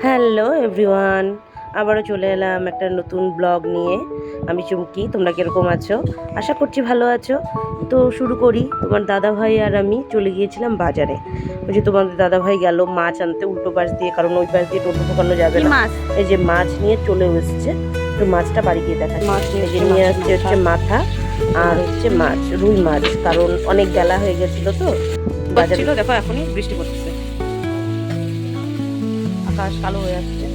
Hello everyone, আবারও চলে এলাম একটা নতুন ব্লগ নিয়ে। আমি চুমকি, তোমরা কীরকম আছো? আশা করছি ভালো আছো। তো শুরু করি। তোমার দাদাভাই আর আমি চলে গিয়েছিলাম বাজারে। ওই যে তোমাদের দাদাভাই গেল মাছ আনতে উল্টো পাশ দিয়ে, কারণ ওই পাশ দিয়ে টোটো ঢোকানো যাবে না। এই যে মাছ নিয়ে চলে এসেছে, তো মাছটা বাড়ি গিয়ে দেখা। এই যে নিয়ে আসছে হচ্ছে মাথা আর হচ্ছে মাছ, রুই মাছ, কারণ অনেক বেলা হয়ে গেছিল তো বাজারে। দেখো এখনই বৃষ্টি পড়তেছে, আকাশ কালো হয়ে আসছে।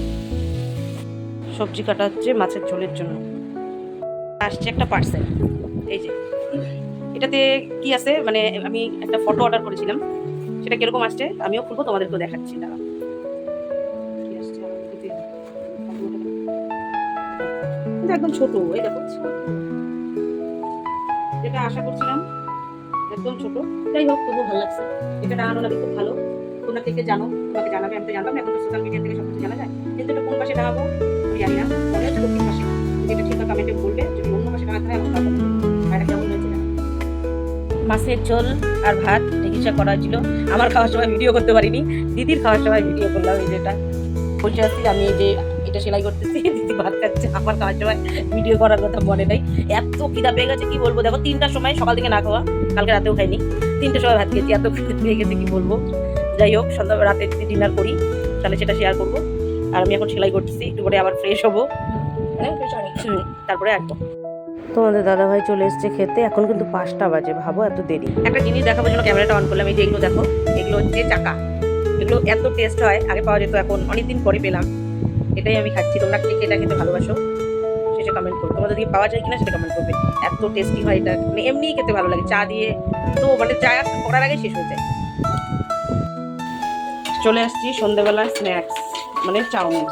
সবজি কাটা হচ্ছে মাছের ঝোলের জন্য। আসছে একটা পার্সেল, এই যে এটাতে কি আছে, মানে আমি একটা ফটো অর্ডার করেছিলাম, সেটা কিরকম আসছে আমিও খুলবো, তোমাদেরকেও দেখাচ্ছি। দাঁড়াও, কি আসছে একদম ছোট, এই দেখো যেটা আশা করছিলাম একদম ছোট। যাই হোক, তবুও ভালো লাগছে। এটা টাঙানো লাগে খুব ভালো। তোমরা থেকে জানো, তোমাকে জানাবে। আমি তো জানতাম না, এখন তো সোশ্যাল মিডিয়া থেকে সব কিছু জানা যায়। কিন্তু এটা কোন পাশে টাঙাবো আমি জানি না। মনে হচ্ছে দক্ষিণ পাশে। যেটা ঠিক কমেন্টে বলবে, যদি অন্য পাশে টাঙাতে হয় এখন এটা কেমন হয়েছে না। মাছের ঝোল আর ভাত চিকিৎসা করা হয়েছিল। আমার খাওয়ার সময় ভিডিও করতে পারিনি, দিদির খাওয়ার সময় ভিডিও করলাম। এই যেটা বসে আসছি আমি, এই যে এটা সেলাই করতেছি, দিদি ভাত খাচ্ছে। আমার খাওয়ার সময় ভিডিও করার কথা মনে নেই। এত খিদা পেয়ে গেছে কি বলবো। দেখো 3টার সময়, সকাল থেকে না খাওয়া, কালকে রাতেও খাইনি, 3টার সময় ভাত খেয়েছি। এত খিদে পেয়ে গেছে কি বলবো। যাই হোক, সন্ধ্যা রাতে যদি ডিনার করি তাহলে সেটা শেয়ার করবো। আর আমি এখন সেলাই করতেছি, একটু পরে আবার ফ্রেশ হবো, তারপরে আসবো। তোমাদের দাদাভাই চলে এসছে খেতে। এখন কিন্তু 5টা বাজে, ভাবো এত দেরি। একটা জিনিস দেখাবার জন্য ক্যামেরাটা অন করলাম। এই যে এগুলো দেখো, এগুলো হচ্ছে চাকা। এগুলো এত টেস্ট হয়, আগে পাওয়া যেত, এখন অনেকদিন পরে পেলাম। এটাই আমি খাচ্ছি। তোমরা কে এটা খেতে ভালোবাসো সেটা কমেন্ট করো। তোমাদের দিকে পাওয়া যায় কিনা সেটা কমেন্ট করবে। এত টেস্টি হয় এটা, মানে এমনিই খেতে ভালো লাগে চা দিয়ে। তো মানে চা করার আগে শেষ হয়ে যায়। চলে আসছি সন্ধ্যাবেলার স্ন্যাক্স, মানে চাউমিন।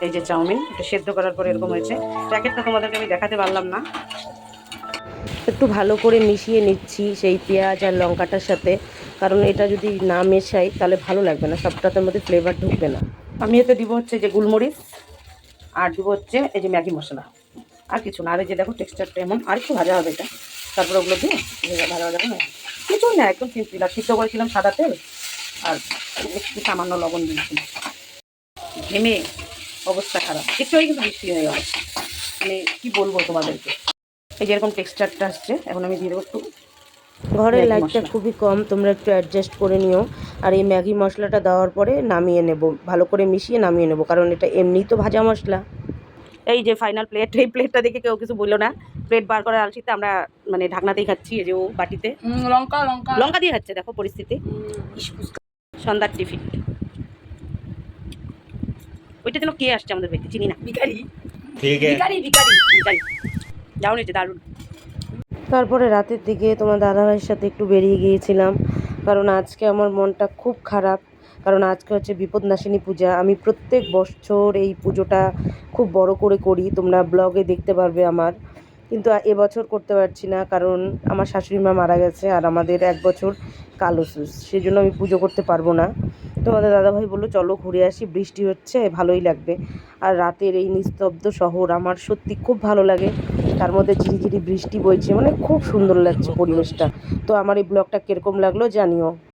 এই যে চাউমিন, এটা সেদ্ধ করার পরে এরকম হয়েছে। প্যাকেটটা তোমাদেরকে আমি দেখাতে পারলাম না। একটু ভালো করে মিশিয়ে নিচ্ছি সেই পেঁয়াজ আর লঙ্কাটার সাথে, কারণ এটা যদি না মেশাই তাহলে ভালো লাগবে না, সবটার মধ্যে ফ্লেভার ঢুকবে না। আমি এতে দিব হচ্ছে যে গোলমরিচ, আর দিব হচ্ছে এই যে ম্যাগি মশলা, আর কিছু না। আর এই যে দেখো টেক্সচারটা এমন, আর একটু ভাজা হবে এটা, তারপরে ওগুলো দিয়ে ভাজা ভাজা হবে। কিছু না, একদম সিম্পল। আর সিদ্ধ করেছিলাম সাদা তেল, আর একটু সামান্য লবণ দিয়েছি। ঘেমে অবস্থা খারাপ, একটু কিন্তু বৃষ্টি হয়ে গেল। মানে কি বলবো তোমাদেরকে, এই যে এরকম টেক্সচারটা আসছে। এখন আমি দিয়ে দেবো একটু। ঘরের লাইটটা খুবই কম, তোমরা একটু অ্যাডজাস্ট করে নিও। আর এই ম্যাগি মশলাটা দেওয়ার পরে নামিয়ে নেব, ভালো করে মিশিয়ে নামিয়ে নেব, কারণ এটা এমনিই তো ভাজা মশলা। এই যে ফাইনাল প্লেট, এই প্লেটটা দেখে কেউ কিছু বললো না। প্লেট বার করার আলসিতে আমরা মানে ঢাকনাতেই খাচ্ছি। এই যে ও বাটিতে লঙ্কা লঙ্কা লঙ্কা দিয়ে খাচ্ছে। দেখো পরিস্থিতি। সন্ধ্যার টিফিন। ওইটা যেন কে আসছে আমাদের বাড়িতে, চিনি না। ভিখারি, ভিখারি ভিখারি ভিখারি। দারুণ হয়েছে, দারুণ। তারপরে রাতের দিকে তোমার দাদাভাইয়ের সাথে একটু বেরিয়ে গিয়েছিলাম, কারণ আজকে আমার মনটা খুব খারাপ। কারণ আজকে হচ্ছে বিপদনাশিনী পূজা। আমি প্রত্যেক বছর এই পুজোটা খুব বড় করে করি, তোমরা ব্লগে দেখতে পারবে আমার। কিন্তু এবছর করতে পারছি না, কারণ আমার শাশুড়ি মা মারা গেছে আর আমাদের 1 বছর কালুসুস, সেই জন্য আমি পুজো করতে পারবো না। তোমাদের দাদাভাই বললো চলো ঘুরে আসি, বৃষ্টি হচ্ছে ভালোই লাগবে। আর রাতের এই নিস্তব্ধ শহর আমার সত্যি খুব ভালো লাগে। তার মধ্যে ঝিরিঝিরি বৃষ্টি বইছে, মানে খুব সুন্দর লাগছে পরিবেশটা। তো আমার এই ব্লগটা কীরকম লাগলো জানিও।